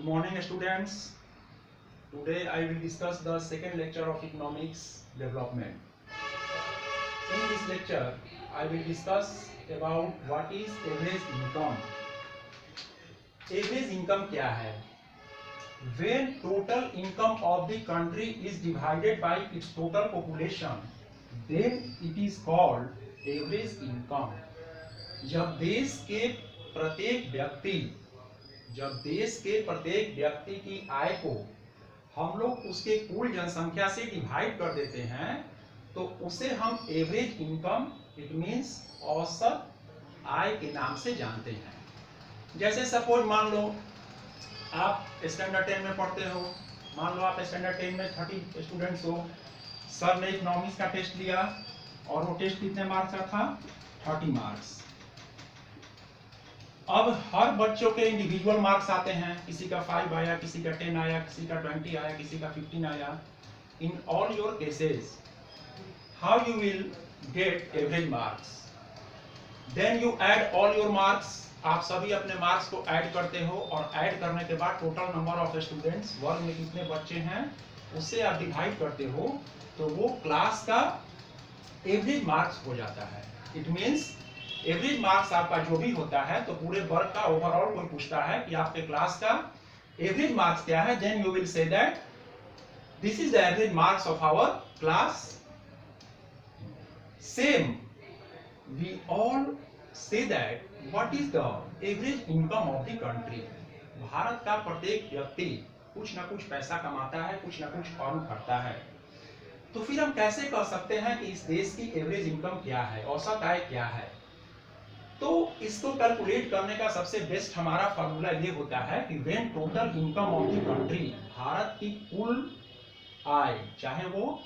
Good morning, students. Today I will discuss the second lecture of economics development. In this lecture, I will discuss about what is average income. Average income क्या है? When total income of the country is divided by its total population, then it is called average income. जब देश के प्रत्येक व्यक्ति की आय को हम लोग उसके कुल जनसंख्या से डिवाइड कर देते हैं तो उसे हम एवरेज इनकम इट मींस औसत आय के नाम से जानते हैं। जैसे सपोज मान लो आप स्टैंडर्ड 10 में पढ़ते हो, मान लो आप स्टैंडर्ड 10 में 30 स्टूडेंट्स हो, सर ने इकोनॉमिक्स का टेस्ट लिया और वो टेस्ट कितने मार्क्स का था? 30 मार्क्स। अब हर बच्चों के इंडिविजुअल मार्क्स आते हैं, किसी का 5 आया, किसी का 10 आया, किसी का 20 आया, किसी का 15 आया। In all your cases how you will get average marks? Then you add all your marks, आप सभी अपने मार्क्स को ऐड करते हो और ऐड करने के बाद टोटल नंबर ऑफ स्टूडेंट्स वर्ग में कितने बच्चे हैं उससे आप डिवाइड करते हो तो वो क्लास का एवरेज मार्क्स हो जाता है। इट मीन्स एवरेज मार्क्स आपका जो भी होता है तो पूरे वर्ग का ओवरऑल कोई पूछता है कि आपके क्लास का एवरेज मार्क्स क्या है, then you will say that this is the average marks of our class. Same we all say that what is the average income of the country. Bharat का प्रत्येक व्यक्ति कुछ ना कुछ पैसा कमाता है, कुछ ना कुछ अर्न करता है, तो फिर हम कैसे कह सकते हैं कि इस देश की एवरेज इनकम क्या है, औसत आय क्या है? तो इसको कैलकुलेट करने का सबसे बेस्ट हमारा फार्मूला ये होता है कि when total income of the country, Bharat की कुल आय चाहे वो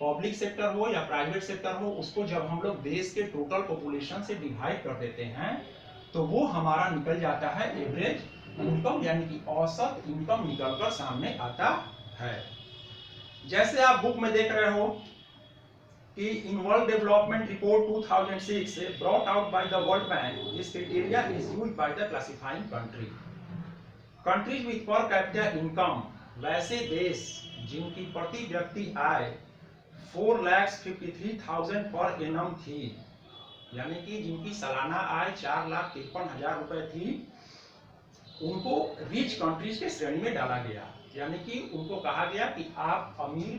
पब्लिक सेक्टर हो या प्राइवेट सेक्टर हो, उसको जब हम लोग देश के टोटल पॉपुलेशन से डिवाइड कर देते हैं तो वो हमारा निकल जाता है एवरेज इनकम, यानी कि औसत इनकम निकलकर सामने आता है। जैसे आप बुक में देख रहे हो कि in World Development Report 2006 brought out by the World Bank, this criteria is used by the classifying country. Countries with per capita income, वैसे देश जिनकी प्रति व्यक्ति आय 4,53,000 पर एनम थी, यानी कि जिनकी सालाना आय 4,53,000 रुपए थी, उनको रिच कंट्रीज के श्रेणी में डाला गया, यानी कि उनको कहा गया कि आप अमीर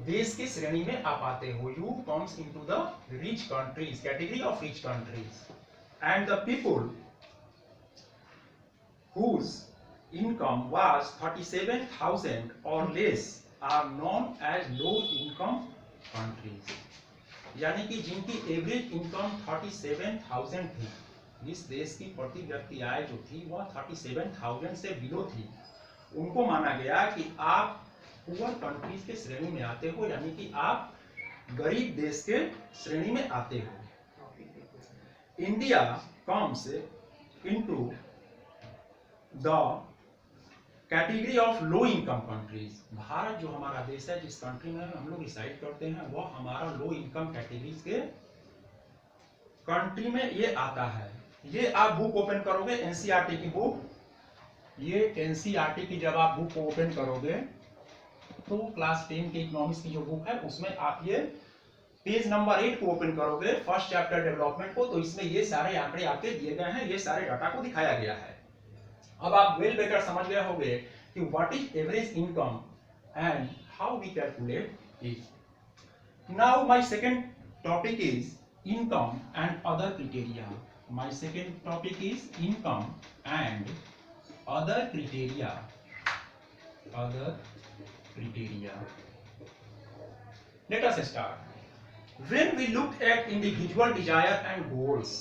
देश की श्रेणी में आप आते हो, you comes into the rich countries, category of rich countries, and the people whose income was 37,000 or less are known as low income countries। यानी कि जिनकी एवरेज इनकम 37,000 थी, इस देश की प्रति व्यक्ति आय जो थी वह 37,000 से बिलो थी, उनको माना गया कि आप पुअर कंट्रीज के श्रेणी में आते हो, यानी कि आप गरीब देश के श्रेणी में आते हो। India comes into the category of low income countries. Bharat जो हमारा देश है, जिस कंट्री में हम लोग रिसाइड करते हैं, वह हमारा लो इनकम कैटेगरीज के कंट्री में ये आता है। ये आप बुक ओपन करोगे एनसीईआरटी की बुक, ये एनसीईआरटी की जब आप बुक को ओपन करोगे तो क्लास 10 के इकोनॉमिक्स की जो बुक है उसमें आप ये पेज नंबर 8 को ओपन करोगे, फर्स्ट चैप्टर डेवलपमेंट को, तो इसमें ये सारे आंकड़े आपके दिए गए हैं, ये सारे डाटा को दिखाया गया है। अब आप वेल बेटर समझ गए होंगे कि what is average income and how we calculate it. Now my second topic is income and other criteria. My second topic is income and other criteria. Let us start. When we looked at individual desire and goals,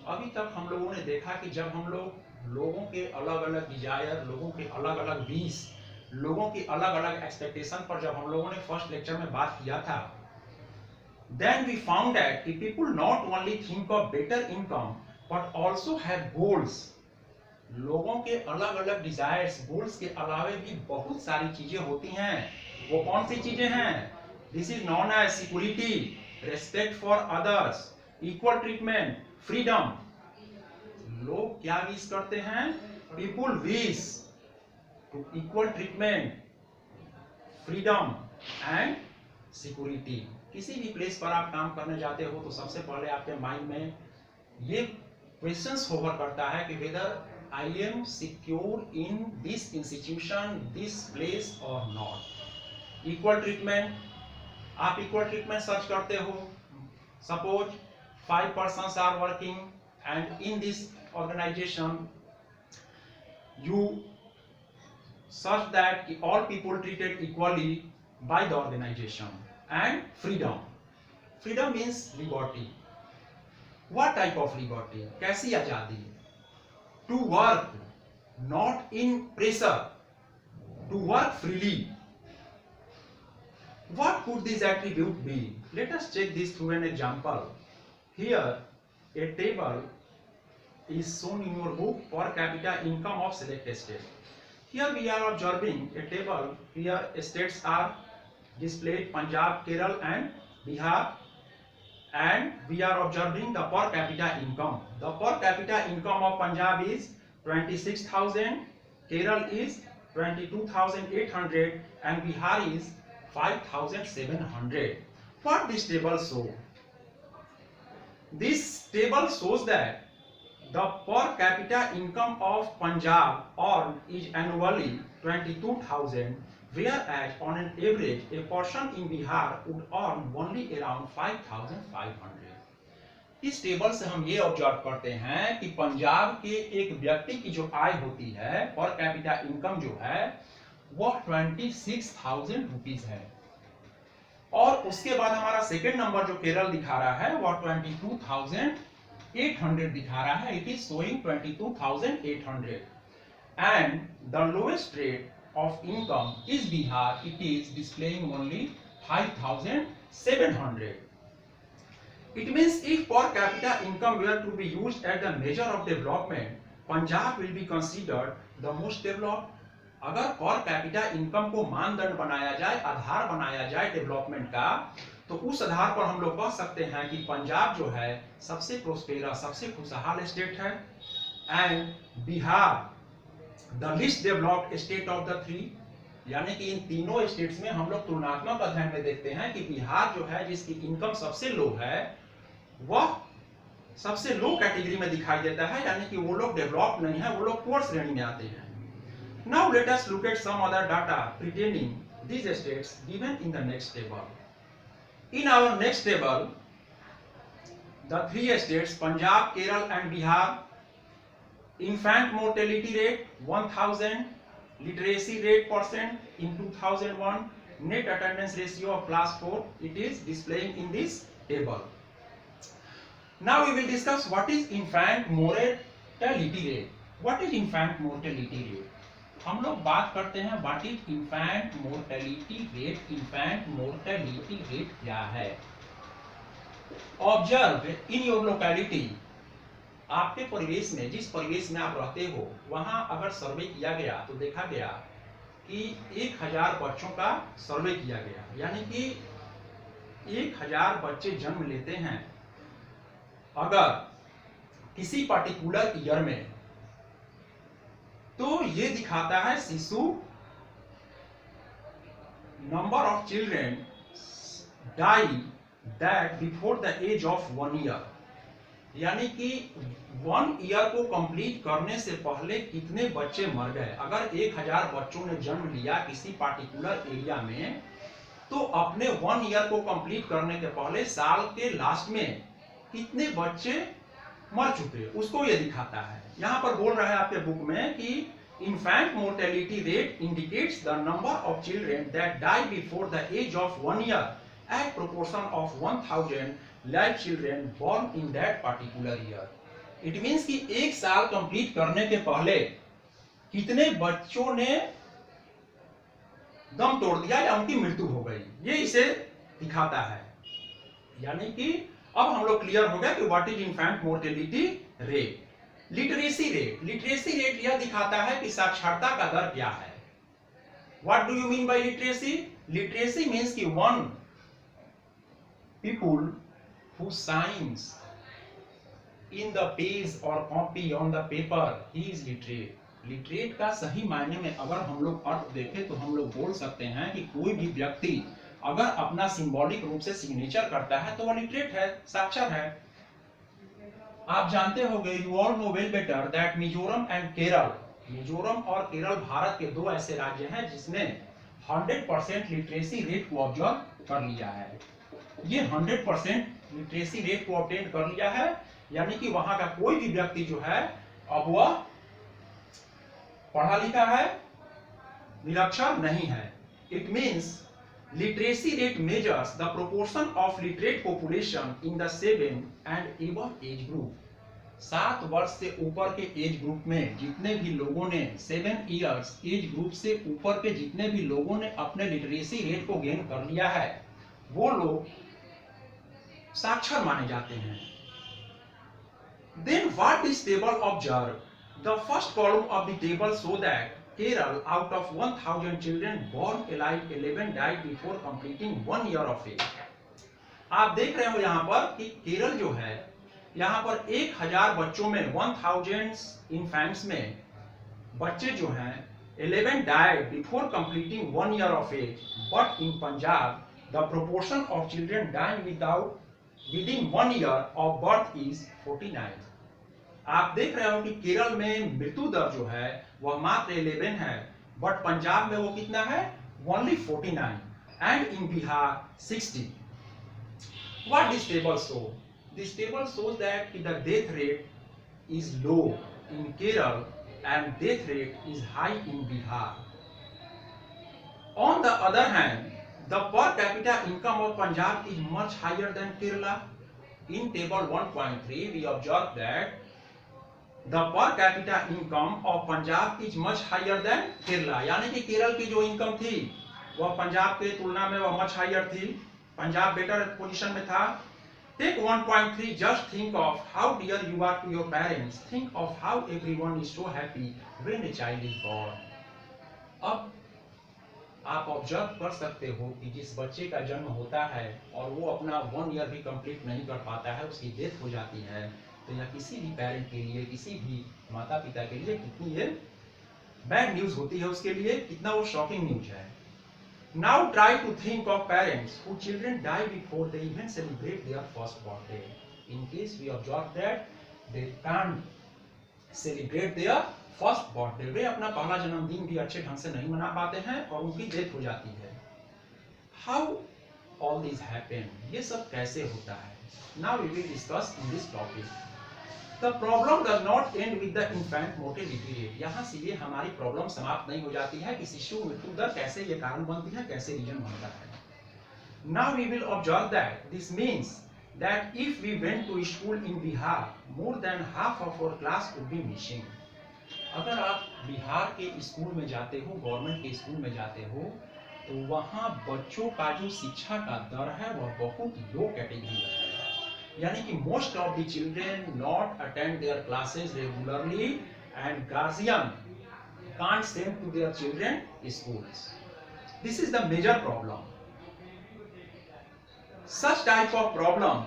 अभी तक हम लोगों ने देखा कि जब हम लोगों के अलग अलग डिजायर, लोगों के अलग अलग विश, लोगों की अलग अलग एक्सपेक्टेशन पर जब हम लोगों ने फर्स्ट लेक्चर में बात किया था, then we found that if people not only think of better income but also have goals, लोगों के अलग अलग डिजायर्स, गोल्स के अलावे भी बहुत सारी चीजें होती हैं। वो कौन सी चीजें हैं? This is non age security, respect for others, equal treatment, freedom. लोग क्या विश करते हैं? people wish to equal treatment, freedom and security. किसी भी प्लेस पर आप काम करने जाते हो तो सबसे पहले आपके माइंड में ये क्वेश्चंस होवर करता है कि whether I am secure in this institution, this place और नॉट. इक्वल ट्रीटमेंट, आप इक्वल ट्रीटमेंट सर्च करते हो. Suppose 5 persons are working and in this organization you search that all people treated equally by the organization. And freedom means liberty. What type of liberty? कैसी आजादी? To work not in pressure, to work freely. What could this attribute be? Let us check this through an example. Here a table is shown in your book, per capita income of select state. Here we are observing a table. Here states are displayed: Punjab, Kerala and Bihar, and we are observing the per capita income. The per capita income of Punjab is 26,000, Kerala is 22,800 and Bihar is 5,700. What this table show? This table shows that the per capita income of Punjab earned is annually 22,000, whereas on an average a person in Bihar would earn only around 5,500. इस table से हम ये observe करते हैं कि पंजाब के एक व्यक्ति की जो आय होती है, पर कैपिटा इनकम जो है, वह 26,000 रुपीज है. और उसके बाद हमारा सेकेंड नंबर जो केरल दिखा रहा है वह 22,800 दिखा रहा है. It is showing 22,800 and the lowest rate of income is Bihar. It is displaying only 5,700. It means if per capita income were to be used as the measure of development, Punjab will be considered the most developed. अगर पर capita income को मानदंड बनाया जाए, आधार बनाया जाए development का, तो उस आधार पर हम लोग कह सकते हैं कि पंजाब जो है सबसे प्रोस्पेरस, सबसे खुशहाल स्टेट है. And Bihar the least developed state of the three. यानी कि इन तीनों स्टेट्स में हम लोग तुलनात्मक अध्ययन में देखते हैं कि बिहार जो है, जिसकी इनकम सबसे लो है, वह सबसे लो कैटेगरी में दिखाई देता है. यानी कि वो लोग डेवलप्ड नहीं है, वो लोग पुअर श्रेणी में आते हैं. Now let us look at some other data pertaining these states given in the next table. In our next table, the three states Punjab, Kerala and Bihar, infant mortality rate 1000, literacy rate percent in 2001, net attendance ratio of class 4, it is displaying in this table. Now we will discuss what is infant mortality rate. What is infant mortality rate? हम लोग बात करते हैं what is infant mortality rate. Infant mortality rate क्या है? Observe in your locality. आपके परिवेश में, जिस परिवेश में आप रहते हो, वहां अगर सर्वे किया गया तो देखा गया कि 1000 बच्चों का सर्वे किया गया. यानी कि 1000 बच्चे जन्म लेते हैं. अगर किसी पर्टिकुलर ईयर में, तो ये दिखाता है शिशु number of children die that before the age of 1 year. यानी कि 1 ईयर को कंप्लीट करने से पहले कितने बच्चे मर गए. अगर 1000 बच्चों ने जन्म लिया किसी पार्टिकुलर एरिया में, तो अपने 1 ईयर को कंप्लीट करने के पहले साल के लास्ट में कितने बच्चे मर चुके, उसको ये दिखाता है. यहाँ पर बोल रहा है आपके बुक में कि infant mortality rate indicates the number of children that die before the age of 1 year at proportion of 1000 live children born in that particular year. It means कि 1 साल कंप्लीट करने के पहले कितने बच्चों ने दम तोड़ दिया या उनकी मृत्यु हो गई, ये इसे दिखाता है. यानी कि अब हम लोग क्लियर हो गया कि what is infant mortality rate. Literacy rate. Literacy rate यह दिखाता है कि साक्षरता का दर क्या है. What do you mean by literacy? Literacy means कि one people who signs in the page और copy on the paper, he is literate. Literate का सही मायने में अगर हम लोग अर्थ देखें तो हम लोग बोल सकते हैं कि कोई भी व्यक्ति अगर अपना सिंबॉलिक रूप से सिग्नेचर करता है तो वह लिटरेट है, साक्षर है। आप जानते होंगे, you all know well better that Mizoram and Kerala, Mizoram और केरल भारत के दो ऐसे राज्य हैं जिसने 100% लिटरेसी रेट को ऑब्जर्व कर लिया है। ये 100% लिटरेसी रेट को ऑब्टेन कर लिया है, यानी कि वहां का कोई भी व्यक्ति जो है अब वह पढ़ा लिखा है, निरक्षर नहीं है। It means literacy rate measures the proportion of literate population in the 7 and above age group। 7 वर्ष से ऊपर के एज ग्रुप में जितने भी लोगों ने 7 इयर्स एज ग्रुप से ऊपर के जितने भी लोगों ने अपने लिटरेसी रेट को गेन कर लिया है वो लोग साक्षर माने जाते हैं। Then what this table observe? The first column of the table show that Kerala, out of 1,000 children born alive, 11 died before completing 1 year of age। आप देख रहे हो यहाँ पर कि केरल जो है, यहाँ पर 1000 बच्चों में 1000 इन्फेंट्स में बच्चे जो हैं 11 died before completing 1 year of age, but in Punjab the proportion of children dying within 1 year of birth is 49। आप देख रहे हो कि केरल में मृत्यु दर जो है वह मात्र 11 है, बट पंजाब में वो कितना है, only 49, and in Bihar 60। What this table show? This table shows that the death rate is low in Kerala and death rate is high in Bihar. On the other hand, the per capita income of Punjab is much higher than Kerala. In table 1.3 we observe that the per capita income of Punjab is much higher than Kerala। यानी कि केरल की जो income थी वह पंजाब के तुलना में वह मच हायर थी, पंजाब बेटर पोजीशन में था। Take 1.3, just think of how dear you are to your parents, think of how everyone is so happy when a child is born। अब आप ऑब्जर्व कर सकते हो कि जिस बच्चे का जन्म होता है और वो अपना 1 ईयर भी कंप्लीट नहीं कर पाता है, उसकी डेथ हो जाती है, तो यह किसी भी पेरेंट के लिए, किसी भी माता पिता के लिए कितनी ये बैड न्यूज होती है, उसके लिए कितना वो शॉकिंग न्यूज है। Now try to think of parents who children die before they even celebrate their first birthday. In case we observe that they can't celebrate their first birthday, वे अपना पहला जन्मदिन भी अच्छे ढंग से नहीं मना पाते हैं और उनकी डेथ हो जाती है। How all this happen? ये सब कैसे होता है? Now we will discuss in this topic. The problem does not end with the infant mortality rate। यहाँ से ये हमारी प्रॉब्लम समाप्त नहीं हो जाती है कि शिशु मृत्यु दर कैसे ये कारण बनती है, कैसे रीजन बनता है। Now we will observe that this means that if we went to school in Bihar, more than half of our class would be missing। अगर आप बिहार के स्कूल में जाते हो, गवर्नमेंट के स्कूल में जाते हो, तो वहाँ बच्चों का जो शिक्षा का दर है वह बहुत लो कैटेगरी है, यानी कि most of the children not attend their classes regularly and guardian can't send to their children schools. This is the major problem. Such type of problem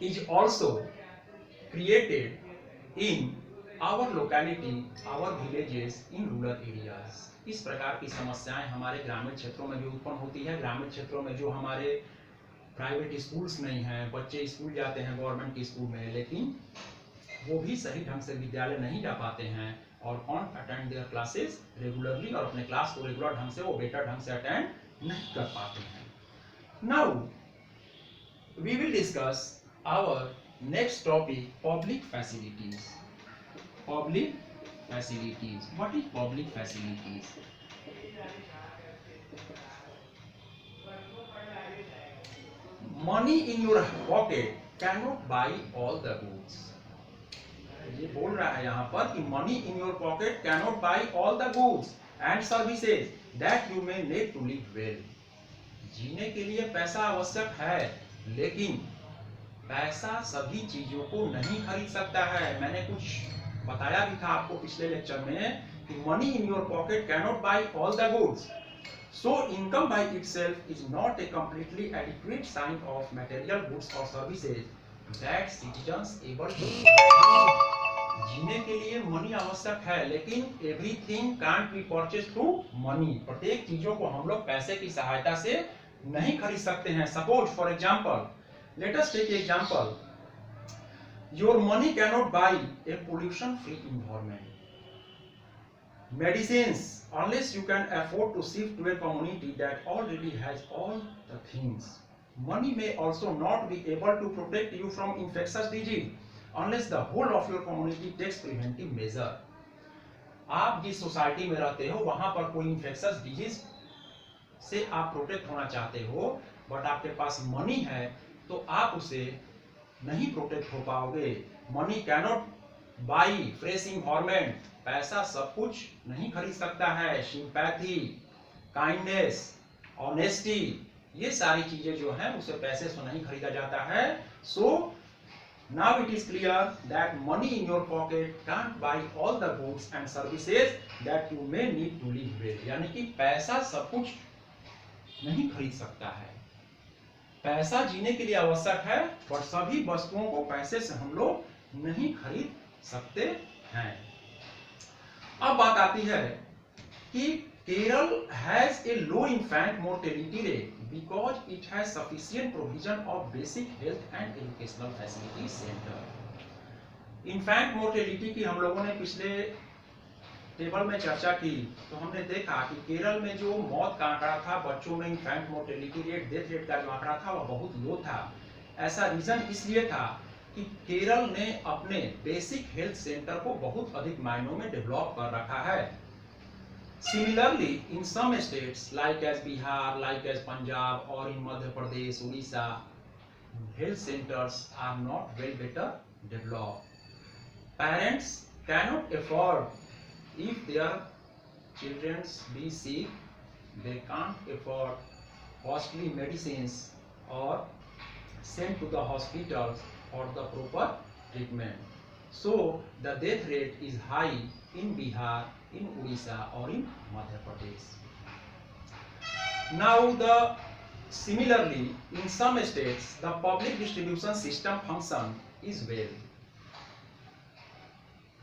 is also created in our locality, our villages, in rural areas. इस प्रकार की समस्याएं हमारे ग्रामीण क्षेत्रों में भी उत्पन्न होती है। ग्रामीण क्षेत्रों में जो हमारे प्राइवेट स्कूल्स नहीं हैं, बच्चे स्कूल जाते हैं गवर्नमेंट के स्कूल में, लेकिन वो भी सही ढंग से विद्यालय नहीं जा पाते हैं और can't attend their classes regularly, और अपने क्लास को रेगुलर ढंग से वो बेटर ढंग से अटेंड नहीं कर पाते हैं। Now we will discuss our next topic, public facilities. Public facilities, what is public facilities? Money in your pocket cannot buy all the goods। ये बोल रहा है यहाँ पर कि money in your pocket cannot buy all the goods and services that you may need to live well। जीने के लिए पैसा आवश्यक है, लेकिन पैसा सभी चीजों को नहीं खरीद सकता है। मैंने कुछ बताया भी था आपको पिछले लेक्चर में कि money in your pocket cannot buy all the goods। So income by itself is not a completely adequate sign of material goods or services that citizens able to। जीने के लिए मनी आवश्यक है, लेकिन everything can't be purchase through money. प्रत्येक चीजों को हम लोग पैसे की सहायता से नहीं खरीद सकते हैं। Suppose for example, let us take example, your money can not buy a pollution free environment, medicines, unless you can afford to shift to a community that already has all the things. Money may also not be able to protect you from infectious disease unless the whole of your community takes preventive measure. आप जिस society में रहते हो वहां पर कोई infectious disease से आप प्रोटेक्ट होना चाहते हो, बट आपके पास मनी है तो आप उसे नहीं प्रोटेक्ट हो पाओगे। Money cannot by fresh environment, पैसा सब कुछ नहीं खरीद सकता है। सिंपैथी, काइंडनेस, ऑनेस्टी, ये सारी चीजें जो हैं उसे पैसे से नहीं खरीदा जाता है। So now it is clear that money in your pocket can't buy all the goods and services that you may need to live with. यानी कि पैसा सब कुछ नहीं खरीद सकता है। पैसा जीने के लिए आवश्यक है, पर सभी वस्तुओं को पैसे से हम लोग नहीं खरीद सकते हैं। अब बात आती है कि Kerala has a low infant mortality rate because it has sufficient provision of basic health and educational facility centre. Infant mortality की हम लोगों ने पिछले टेबल में चर्चा की, तो हमने देखा कि केरल में जो मौत का आंकड़ा था बच्चों में, infant mortality rate, death rate का जो आंकड़ा था वह बहुत लो था। ऐसा रीजन इसलिए था कि केरल ने अपने बेसिक हेल्थ सेंटर को बहुत अधिक मायनों में डेवलप कर रखा है। Similarly in some states like as Bihar, like as Punjab और in Madhya Pradesh, Orissa, health centres are not well better developed. Parents cannot afford, if their children be sick, they can't afford costly medicines or sent to the hospitals for the proper treatment. So the death rate is high in Bihar, in Odisha or in Madhya Pradesh. Now similarly in some states the public distribution system function is well.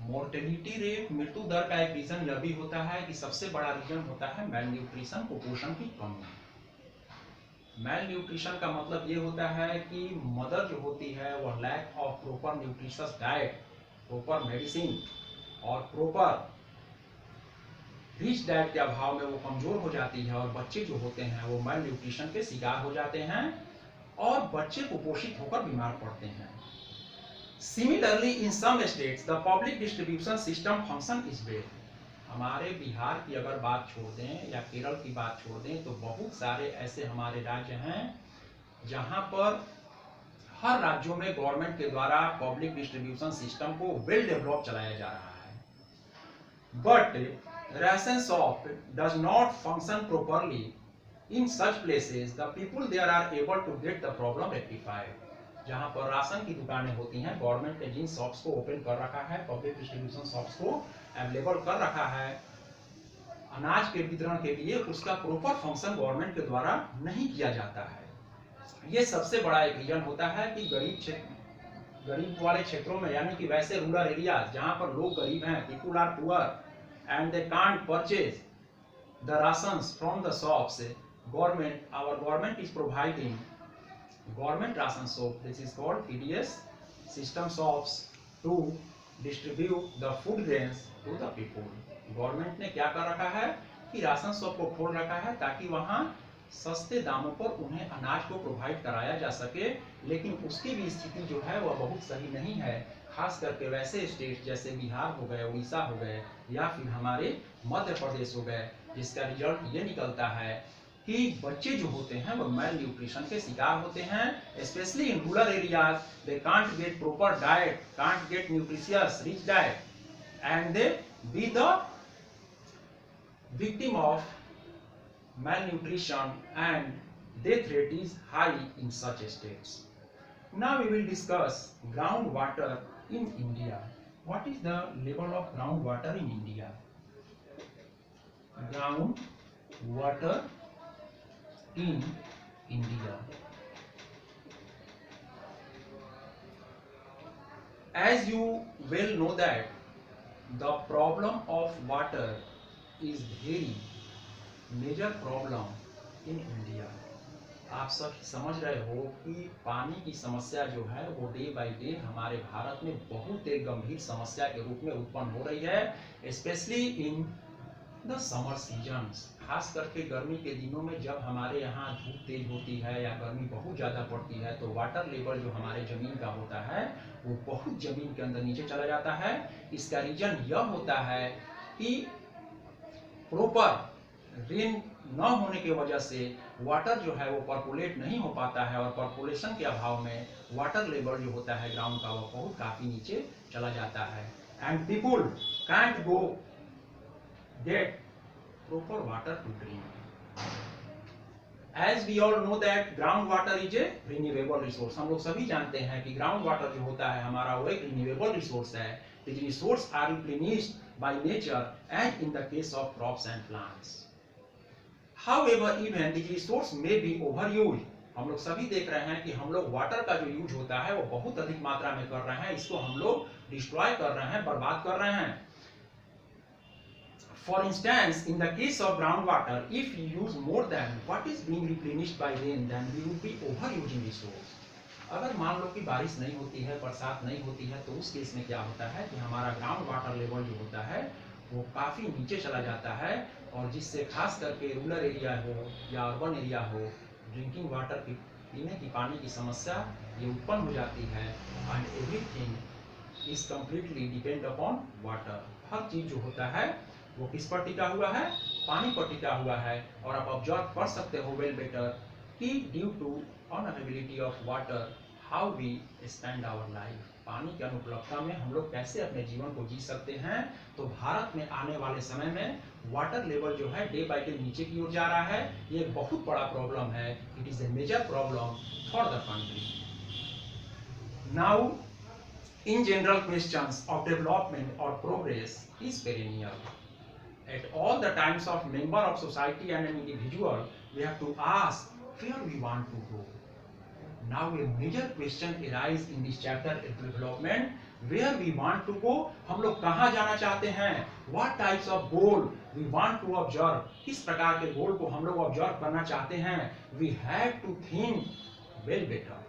Mortality rate, मृत्यु दर का एक reason यह भी होता है कि सबसे बड़ा रीजन होता है मेल न्यूट्रिशन, कुपोषण की कमी। मेल न्यूट्रिशन का मतलब ये होता है कि मदर जो होती है वह lack of proper nutritious diet, proper medicine और प्रॉपर रिच डाइट के अभाव में वो कमजोर हो जाती है, और बच्चे जो होते हैं वो मेल न्यूट्रिशन के शिकार हो जाते हैं और बच्चे कुपोषित होकर बीमार पड़ते हैं। Similarly, in some states, the public distribution system function is bad. हमारे बिहार की अगर बात छोड़ दें या केरल की बात छोड़ दें तो बहुत सारे ऐसे हमारे राज्य हैं जहां पर हर राज्यों में गवर्नमेंट के द्वारा पब्लिक डिस्ट्रीब्यूशन सिस्टम को वेल डेवलप चलाया जा रहा है, but ration shop does not function properly. In such places, the people there are able to get the problem rectified. जहां पर राशन की दुकानें होती हैं, गवर्नमेंट ने जिन शॉप्स को ओपन कर रखा है, पब्लिक डिस्ट्रीब्यूशन शॉप्स को अवेलेबल कर रखा है अनाज के वितरण के लिए, उसका प्रॉपर फंक्शन गवर्नमेंट के द्वारा नहीं किया जाता है। ये सबसे बड़ा एक रीजन होता है कि गरीब वाले क्षेत्रों में, यानी कि वैसे रूरल एरिया जहां पर लोग गरीब हैं, people are poor and they can't purchase the rations from the shops, our government is providing government ration shop, this is called PDS system shops, to distribute the food grains to the people. Government ने क्या कर रखा है कि ration shop को खोल रखा है ताकि वहां सस्ते दामों पर उन्हें अनाज को प्रोवाइड कराया जा सके, लेकिन उसकी भी स्थिति जो है वह बहुत सही नहीं है, खास करके वैसे स्टेट जैसे बिहार हो गए, उड़ीसा हो गए या फिर हमारे मध्य प्रदेश हो गए, जिसका रिजल्ट ये निकलता है कि बच्चे जो होते हैं वो मेल न्यूट्रिशन के शिकार होते हैं। Specially in rural areas, they can't get proper diet, can't get nutritious rich diet, and they be the victim of malnutrition and death rate is high in such states. Now we will discuss groundwater in India. What is the level of groundwater in India? Groundwater in India. As you well know that the problem of water is very major problem in India. आप सब समझ रहे हो कि पानी की समस्या जो है वो डे बाय डे हमारे भारत में बहुत एक गंभीर समस्या के रूप में उत्पन्न हो रही है, specially in the summer seasons. खास करके गर्मी के दिनों में जब हमारे यहाँ धूप तेज होती है या गर्मी बहुत ज़्यादा पड़ती है तो वाटर लेवल जो हमारे ज़मीन का होता है वो बहुत ज़मीन के अंदर नीचे चला जाता है। इसका रीजन यह होता है कि प्रॉपर रेन न होने की वजह से वाटर जो है वो पर्कुलेट नहीं हो पाता है और पर्कुलेशन के अभाव में वाटर लेवल जो होता है ग्राउंड का वो बहुत काफी नीचे चला जाता है and people can't go gate proper water to drink. As we all know that ground water is a renewable resource. हम लोग सभी जानते हैं कि ground water जो होता है हमारा वो एक renewable resource है. These resources are replenished by nature and in the case of crops and plants. However, even these resources may be overused. हम लोग सभी देख रहे हैं कि हम लोग वाटर का जो यूज होता है वो बहुत अधिक मात्रा में कर रहे हैं, इसको हम लोग डिस्ट्रॉय कर रहे हैं, बर्बाद कर रहे हैं. For instance, in the case of groundwater, if you use more than what is being replenished by rain, then we would be overusing resource. अगर मान लो कि बारिश नहीं होती है, बरसात नहीं होती है, तो उस केस में क्या होता है कि हमारा ग्राउंड वाटर लेवल जो होता है वो काफी नीचे चला जाता है और जिससे खास करके रूरल एरिया हो या अर्बन एरिया हो, ड्रिंकिंग वाटर की पीने की पानी की समस्या ये उत्पन्न हो जाती है and everything is completely depend upon water. हर चीज जो होता है वो किस पर टिका हुआ है? पानी पर टिका हुआ है. और आप ऑब्जर्व कर सकते हो वेल बेटर कि due to unavailability of water how we spend our life. पानी की अनुपलब्धता में हम लोग कैसे अपने जीवन को जी सकते हैं. तो भारत में आने वाले समय में वाटर लेवल जो है डे बाय डे नीचे की ओर जा रहा है. ये एक बहुत बड़ा प्रॉब्लम है. It is a major problem for the country. Now in general questions of development और progress is perennial. At all the times of member of society and an individual, we have to ask where we want to go. Now a major question arises in this chapter of development. Where we want to go, हम लोग कहाँ जाना चाहते हैं? What types of goal we want to observe? किस प्रकार के गोल को हम लोग ऑब्जर्व करना चाहते हैं? We have to think well better.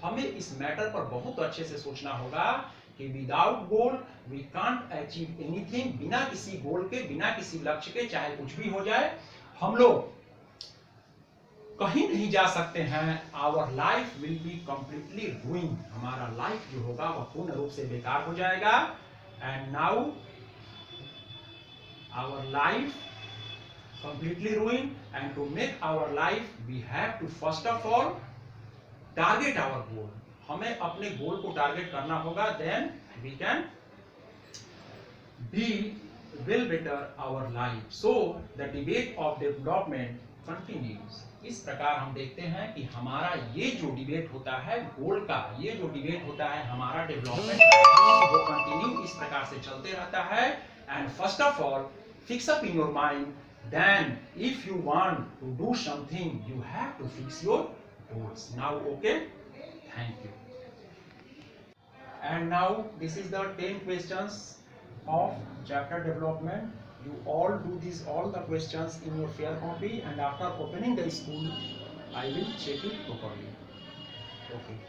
हमें इस मैटर पर बहुत अच्छे से सोचना होगा कि without goal we can't achieve anything. बिना किसी गोल के, बिना किसी लक्ष्य के, चाहे कुछ भी हो जाए, हम लोग कहीं नहीं जा सकते हैं. Our life will be completely ruined. हमारा लाइफ जो होगा वह पूर्ण रूप से बेकार हो जाएगा. And now our life completely ruined and to make our life we have to first of all target our goal. हमें अपने गोल को टारगेट करना होगा. Then we can be well better our life. So the debate of development continues. इस प्रकार हम देखते हैं कि हमारा ये जो डिबेट होता है गोल का, ये जो डिबेट होता है हमारा डेवलपमेंट का, वो कंटिन्यू इस प्रकार से चलते रहता है. And first of all fix up in your mind. Then if you want to do something you have to fix your goals. Now okay, thank you. And now this is the 10 questions of chapter development. You all do all the questions in your fair copy and after opening the school I will check it properly. Okay.